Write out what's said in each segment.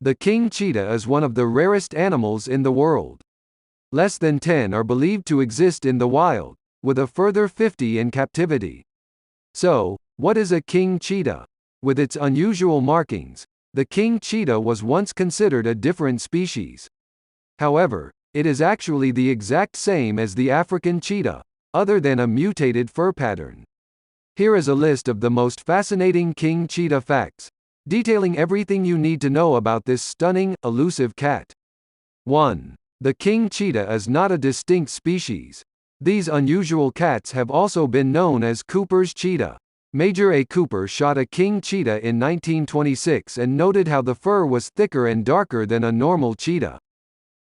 The king cheetah is one of the rarest animals in the world. Less than 10 are believed to exist in the wild, with a further 50 in captivity. So, what is a king cheetah? With its unusual markings, the king cheetah was once considered a different species. However, it is actually the exact same as the African cheetah, other than a mutated fur pattern. Here is a list of the most fascinating king cheetah facts, detailing everything you need to know about this stunning, elusive cat. 1. The king cheetah is not a distinct species. These unusual cats have also been known as Cooper's cheetah. Major A. Cooper shot a king cheetah in 1926 and noted how the fur was thicker and darker than a normal cheetah.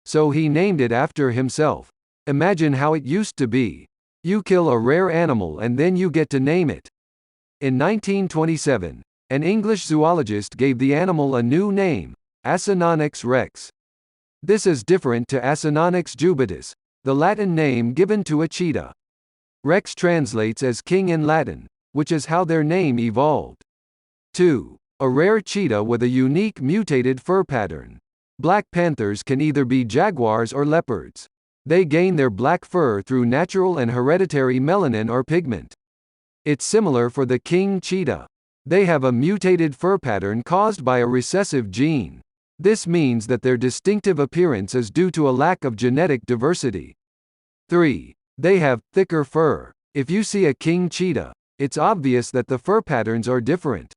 So he named it after himself. Imagine how it used to be. You kill a rare animal and then you get to name it. In 1927, an English zoologist gave the animal a new name, Acinonyx rex. This is different to Acinonyx jubatus, the Latin name given to a cheetah. Rex translates as king in Latin, which is how their name evolved. 2. A rare cheetah with a unique mutated fur pattern. Black panthers can either be jaguars or leopards. They gain their black fur through natural and hereditary melanin or pigment. It's similar for the king cheetah. They have a mutated fur pattern caused by a recessive gene. This means that their distinctive appearance is due to a lack of genetic diversity. 3. They have thicker fur. If you see a king cheetah, it's obvious that the fur patterns are different.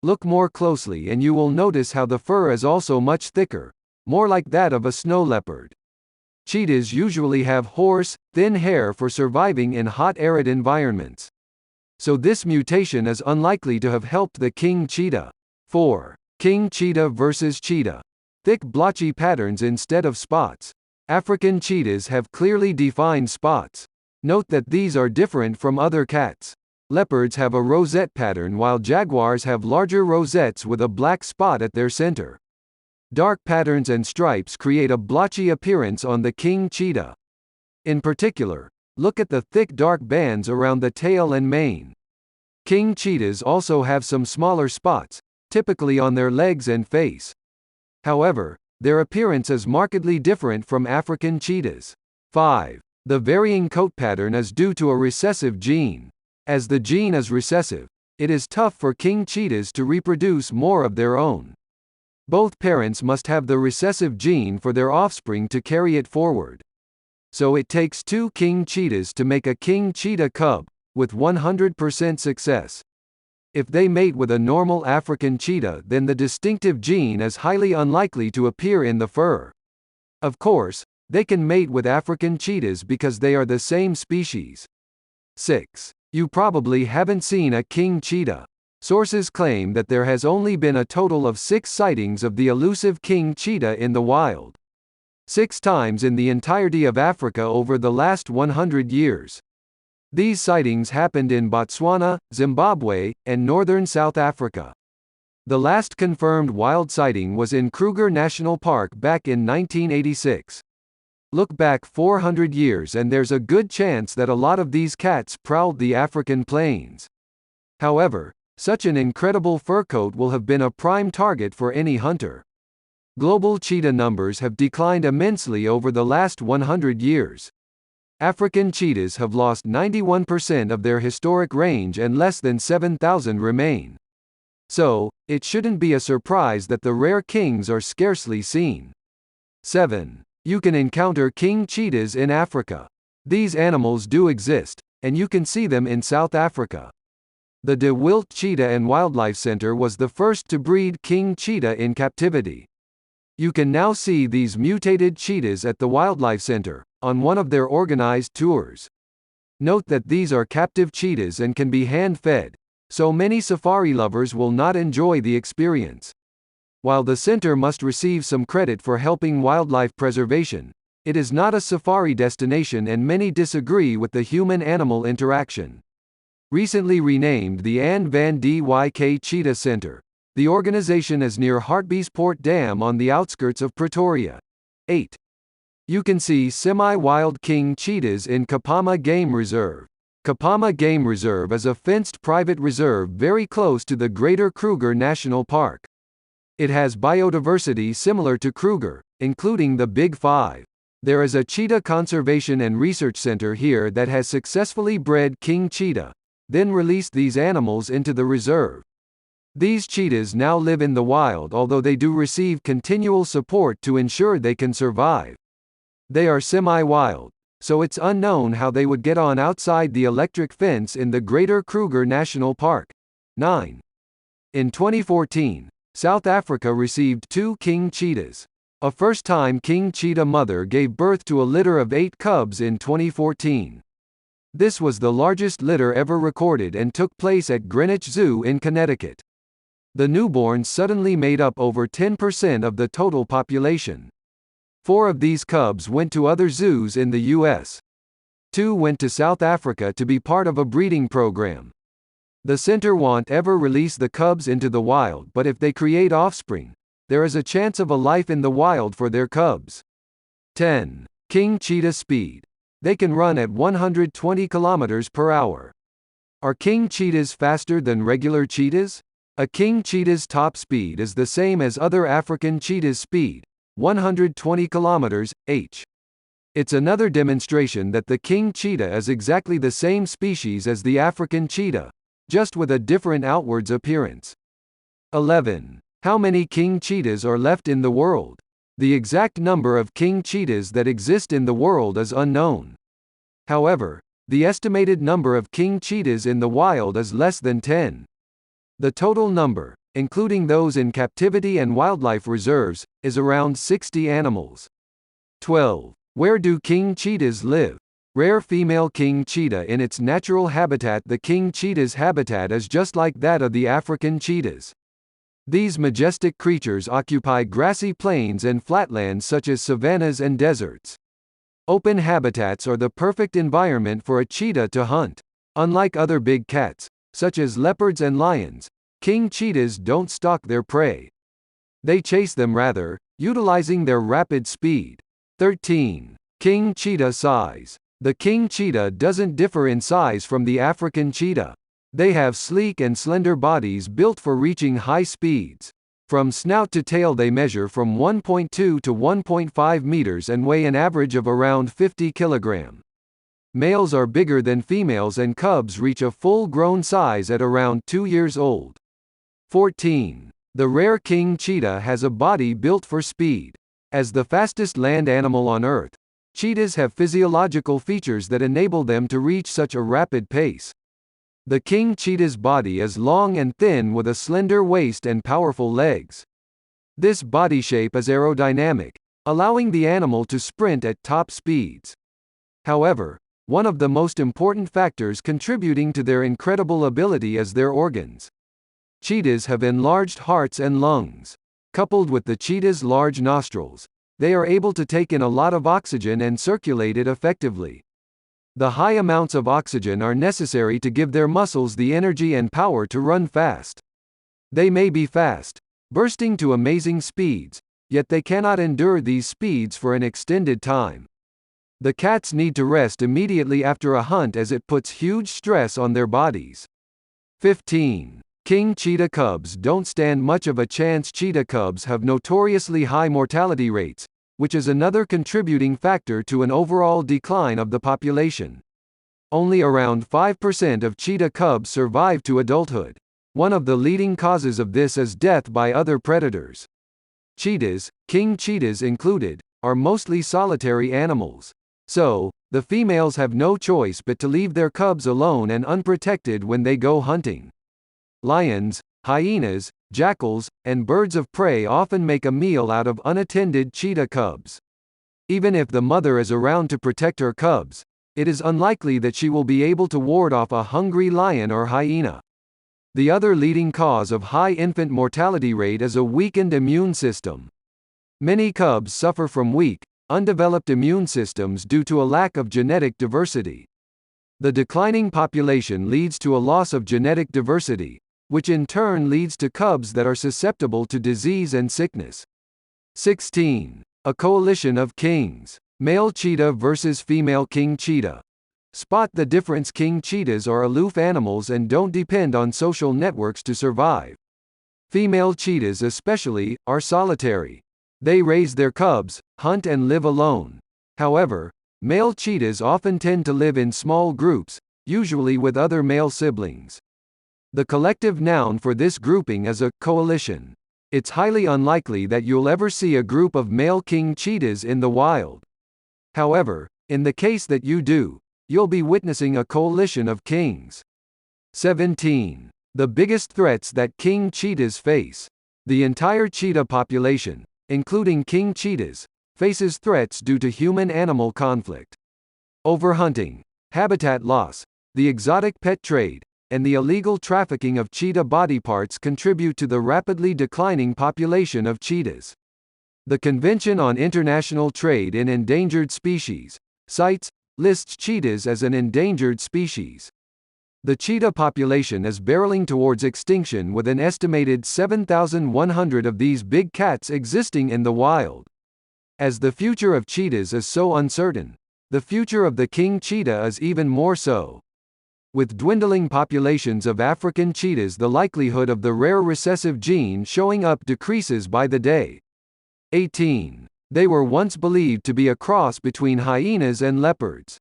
Look more closely and you will notice how the fur is also much thicker, more like that of a snow leopard. Cheetahs usually have hoarse, thin hair for surviving in hot arid environments. So this mutation is unlikely to have helped the king cheetah. 4. King cheetah versus cheetah. Thick blotchy patterns instead of spots. African cheetahs have clearly defined spots. Note that these are different from other cats. Leopards have a rosette pattern while jaguars have larger rosettes with a black spot at their center. Dark patterns and stripes create a blotchy appearance on the king cheetah. In particular, look at the thick dark bands around the tail and mane. King cheetahs also have some smaller spots, typically on their legs and face. However, their appearance is markedly different from African cheetahs. 5. The varying coat pattern is due to a recessive gene. As the gene is recessive, it is tough for king cheetahs to reproduce more of their own. Both parents must have the recessive gene for their offspring to carry it forward. So it takes 2 king cheetahs to make a king cheetah cub, with 100% success. If they mate with a normal African cheetah, then the distinctive gene is highly unlikely to appear in the fur. Of course, they can mate with African cheetahs because they are the same species. 6. You probably haven't seen a king cheetah. Sources claim that there has only been a total of 6 sightings of the elusive king cheetah in the wild. 6 times in the entirety of Africa over the last 100 years. These sightings happened in Botswana, Zimbabwe, and northern South Africa. The last confirmed wild sighting was in Kruger National Park back in 1986. Look back 400 years and there's a good chance that a lot of these cats prowled the African plains. However, such an incredible fur coat will have been a prime target for any hunter. Global cheetah numbers have declined immensely over the last 100 years. African cheetahs have lost 91% of their historic range and less than 7,000 remain. So, it shouldn't be a surprise that the rare kings are scarcely seen. 7. You can encounter king cheetahs in Africa. These animals do exist, and you can see them in South Africa. The De Wilt Cheetah and Wildlife Center was the first to breed king cheetah in captivity. You can now see these mutated cheetahs at the Wildlife Center, on one of their organized tours. Note that these are captive cheetahs and can be hand-fed, so many safari lovers will not enjoy the experience. While the center must receive some credit for helping wildlife preservation, it is not a safari destination and many disagree with the human-animal interaction. Recently renamed the Anne van Dyck Cheetah Center, the organization is near Hartbeespoort Dam on the outskirts of Pretoria. 8. You can see semi-wild king cheetahs in Kapama Game Reserve. Kapama Game Reserve is a fenced private reserve very close to the Greater Kruger National Park. It has biodiversity similar to Kruger, including the Big Five. There is a cheetah conservation and research center here that has successfully bred king cheetah, then released these animals into the reserve. These cheetahs now live in the wild, although they do receive continual support to ensure they can survive. They are semi-wild, so it's unknown how they would get on outside the electric fence in the Greater Kruger National Park. 9. In 2014, South Africa received 2 king cheetahs. A first-time king cheetah mother gave birth to a litter of 8 cubs in 2014. This was the largest litter ever recorded and took place at Greenwich Zoo in Connecticut. The newborns suddenly made up over 10% of the total population. 4 of these cubs went to other zoos in the U.S. 2 went to South Africa to be part of a breeding program. The center won't ever release the cubs into the wild, but if they create offspring, there is a chance of a life in the wild for their cubs. 10. King cheetah speed. They can run at 120 km per hour. Are king cheetahs faster than regular cheetahs? A king cheetah's top speed is the same as other African cheetahs' speed, 120 km/h. It's another demonstration that the king cheetah is exactly the same species as the African cheetah, just with a different outwards appearance. 11. How many king cheetahs are left in the world? The exact number of king cheetahs that exist in the world is unknown. However, the estimated number of king cheetahs in the wild is less than 10. The total number, including those in captivity and wildlife reserves, is around 60 animals. 12. Where do king cheetahs live? Rare female king cheetah in its natural habitat. The king cheetah's habitat is just like that of the African cheetahs. These majestic creatures occupy grassy plains and flatlands such as savannas and deserts. Open habitats are the perfect environment for a cheetah to hunt. Unlike other big cats, such as leopards and lions, king cheetahs don't stalk their prey. They chase them rather, utilizing their rapid speed. 13. King cheetah size. The king cheetah doesn't differ in size from the African cheetah. They have sleek and slender bodies built for reaching high speeds. From snout to tail they measure from 1.2 to 1.5 meters and weigh an average of around 50 kilograms. Males are bigger than females and cubs reach a full-grown size at around 2 years old. 14. The rare king cheetah has a body built for speed. As the fastest land animal on Earth, cheetahs have physiological features that enable them to reach such a rapid pace. The king cheetah's body is long and thin with a slender waist and powerful legs. This body shape is aerodynamic, allowing the animal to sprint at top speeds. However, one of the most important factors contributing to their incredible ability is their organs. Cheetahs have enlarged hearts and lungs. Coupled with the cheetah's large nostrils, they are able to take in a lot of oxygen and circulate it effectively. The high amounts of oxygen are necessary to give their muscles the energy and power to run fast. They may be fast, bursting to amazing speeds, yet they cannot endure these speeds for an extended time. The cats need to rest immediately after a hunt as it puts huge stress on their bodies. 15. King cheetah cubs don't stand much of a chance. Cheetah cubs have notoriously high mortality rates, which is another contributing factor to an overall decline of the population. Only around 5% of cheetah cubs survive to adulthood. One of the leading causes of this is death by other predators. Cheetahs, king cheetahs included, are mostly solitary animals. So, the females have no choice but to leave their cubs alone and unprotected when they go hunting. Lions, hyenas, jackals, and birds of prey often make a meal out of unattended cheetah cubs. Even if the mother is around to protect her cubs, it is unlikely that she will be able to ward off a hungry lion or hyena. The other leading cause of high infant mortality rate is a weakened immune system. Many cubs suffer from weak, undeveloped immune systems due to a lack of genetic diversity. The declining population leads to a loss of genetic diversity, which in turn leads to cubs that are susceptible to disease and sickness. 16. A coalition of kings. Male cheetah versus female king cheetah. Spot the difference. King cheetahs are aloof animals and don't depend on social networks to survive. Female cheetahs especially, are solitary. They raise their cubs, hunt and live alone. However, male cheetahs often tend to live in small groups, usually with other male siblings. The collective noun for this grouping is a coalition. It's highly unlikely that you'll ever see a group of male king cheetahs in the wild. However, in the case that you do, you'll be witnessing a coalition of kings. 17. The biggest threats that king cheetahs face. The entire cheetah population, including king cheetahs, faces threats due to human-animal conflict. Overhunting, habitat loss, the exotic pet trade, and the illegal trafficking of cheetah body parts contribute to the rapidly declining population of cheetahs. The Convention on International Trade in Endangered Species, CITES, lists cheetahs as an endangered species. The cheetah population is barreling towards extinction with an estimated 7,100 of these big cats existing in the wild. As the future of cheetahs is so uncertain, the future of the king cheetah is even more so. With dwindling populations of African cheetahs, the likelihood of the rare recessive gene showing up decreases by the day. 18. They were once believed to be a cross between hyenas and leopards.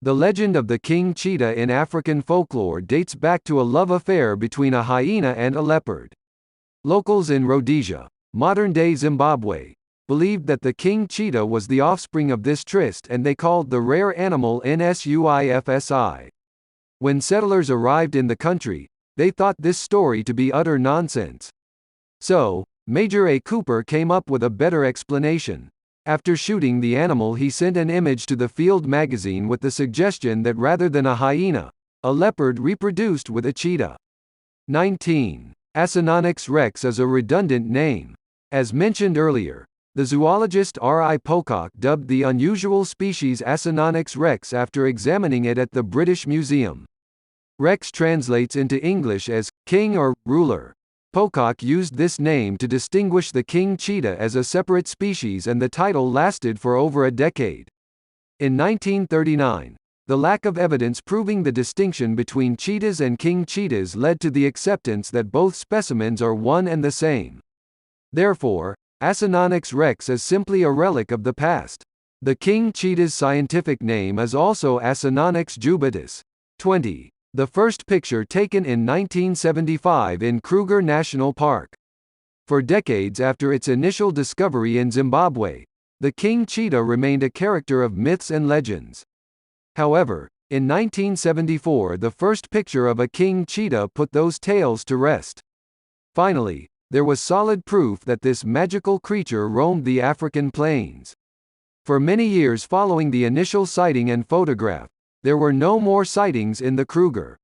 The legend of the king cheetah in African folklore dates back to a love affair between a hyena and a leopard. Locals in Rhodesia, modern-day Zimbabwe, believed that the king cheetah was the offspring of this tryst, and they called the rare animal Nsuifsi. When settlers arrived in the country, they thought this story to be utter nonsense. So, Major A. Cooper came up with a better explanation. After shooting the animal, he sent an image to the Field magazine with the suggestion that rather than a hyena, a leopard reproduced with a cheetah. 19. Acinonyx rex is a redundant name. As mentioned earlier, the zoologist R. I. Pocock dubbed the unusual species Acinonyx rex after examining it at the British Museum. Rex translates into English as king or ruler. Pocock used this name to distinguish the king cheetah as a separate species, and the title lasted for over a decade. In 1939, the lack of evidence proving the distinction between cheetahs and king cheetahs led to the acceptance that both specimens are one and the same. Therefore, Acinonyx rex is simply a relic of the past. The king cheetah's scientific name is also Acinonyx jubatus. 20. The first picture taken in 1975 in Kruger National Park. For decades after its initial discovery in Zimbabwe, the king cheetah remained a character of myths and legends. However, in 1974 the first picture of a king cheetah put those tales to rest. Finally, there was solid proof that this magical creature roamed the African plains. For many years following the initial sighting and photograph, there were no more sightings in the Kruger.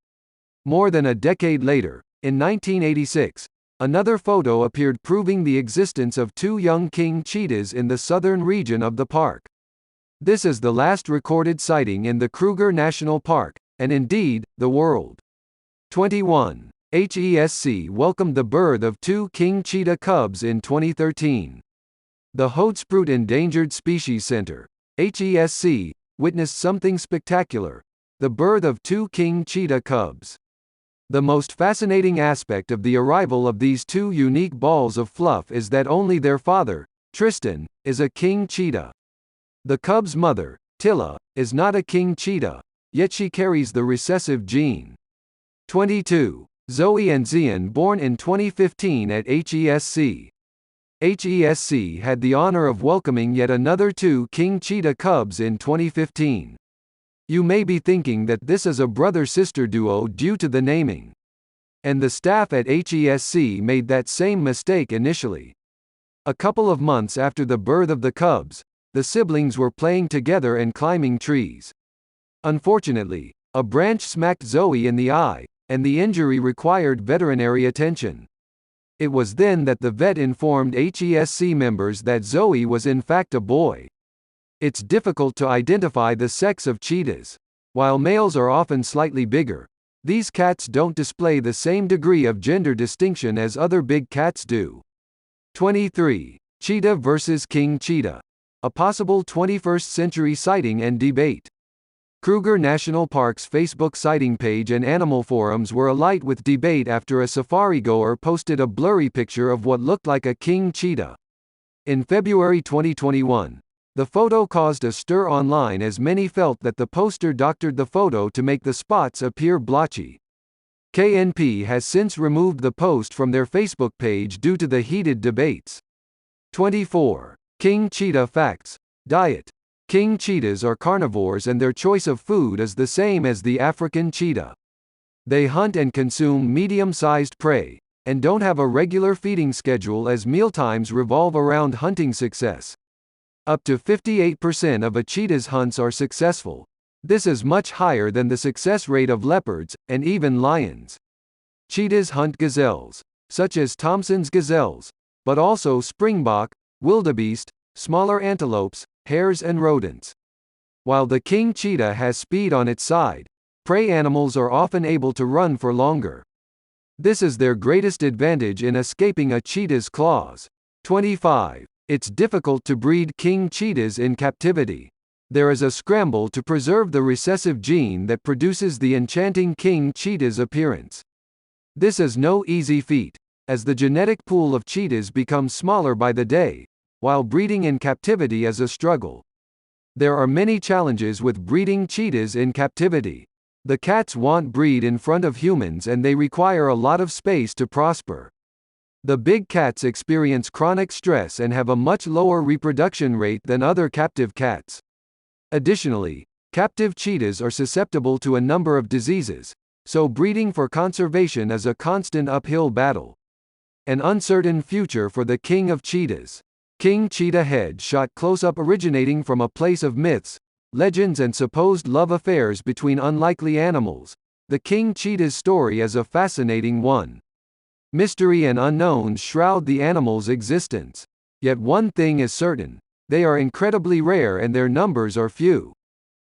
More than a decade later, in 1986, another photo appeared proving the existence of two young king cheetahs in the southern region of the park. This is the last recorded sighting in the Kruger National Park, and indeed, the world. 21. HESC welcomed the birth of two king cheetah cubs in 2013. The Hoedspruit Endangered Species Center, HESC, witnessed something spectacular: the birth of two king cheetah cubs. The most fascinating aspect of the arrival of these two unique balls of fluff is that only their father, Tristan, is a king cheetah. The cub's mother, Tilla, is not a king cheetah, yet she carries the recessive gene. 22. Zoe and Zion born in 2015 at HESC. HESC had the honor of welcoming yet another two king cheetah cubs in 2015. You may be thinking that this is a brother-sister duo due to the naming. And the staff at HESC made that same mistake initially. A couple of months after the birth of the cubs, the siblings were playing together and climbing trees. Unfortunately, a branch smacked Zoe in the eye, and the injury required veterinary attention. It was then that the vet informed HESC members that Zoe was in fact a boy. It's difficult to identify the sex of cheetahs. While males are often slightly bigger, these cats don't display the same degree of gender distinction as other big cats do. 23. Cheetah versus king cheetah. A possible 21st century sighting and debate. Kruger National Park's Facebook sighting page and animal forums were alight with debate after a safari-goer posted a blurry picture of what looked like a king cheetah. In February 2021, the photo caused a stir online as many felt that the poster doctored the photo to make the spots appear blotchy. KNP has since removed the post from their Facebook page due to the heated debates. 24. King cheetah facts. Diet. King cheetahs are carnivores and their choice of food is the same as the African cheetah. They hunt and consume medium-sized prey, and don't have a regular feeding schedule as mealtimes revolve around hunting success. Up to 58% of a cheetah's hunts are successful. This is much higher than the success rate of leopards, and even lions. Cheetahs hunt gazelles, such as Thompson's gazelles, but also springbok, wildebeest, smaller antelopes, hares and rodents. While the king cheetah has speed on its side, prey animals are often able to run for longer. This is their greatest advantage in escaping a cheetah's claws. 25. It's difficult to breed king cheetahs in captivity. There is a scramble to preserve the recessive gene that produces the enchanting king cheetah's appearance. This is no easy feat, as the genetic pool of cheetahs becomes smaller by the day, while breeding in captivity is a struggle. There are many challenges with breeding cheetahs in captivity. The cats won't breed in front of humans and they require a lot of space to prosper. The big cats experience chronic stress and have a much lower reproduction rate than other captive cats. Additionally, captive cheetahs are susceptible to a number of diseases, so breeding for conservation is a constant uphill battle. An uncertain future for the king of cheetahs. King cheetah head shot close-up originating from a place of myths, legends and supposed love affairs between unlikely animals. The king cheetah's story is a fascinating one. Mystery and unknowns shroud the animal's existence. Yet one thing is certain: they are incredibly rare and their numbers are few.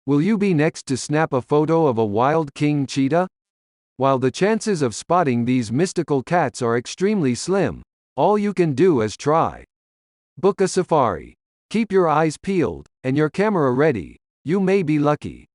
Will you be next to snap a photo of a wild king cheetah? While the chances of spotting these mystical cats are extremely slim, all you can do is try. Book a safari. Keep your eyes peeled, and your camera ready. You may be lucky.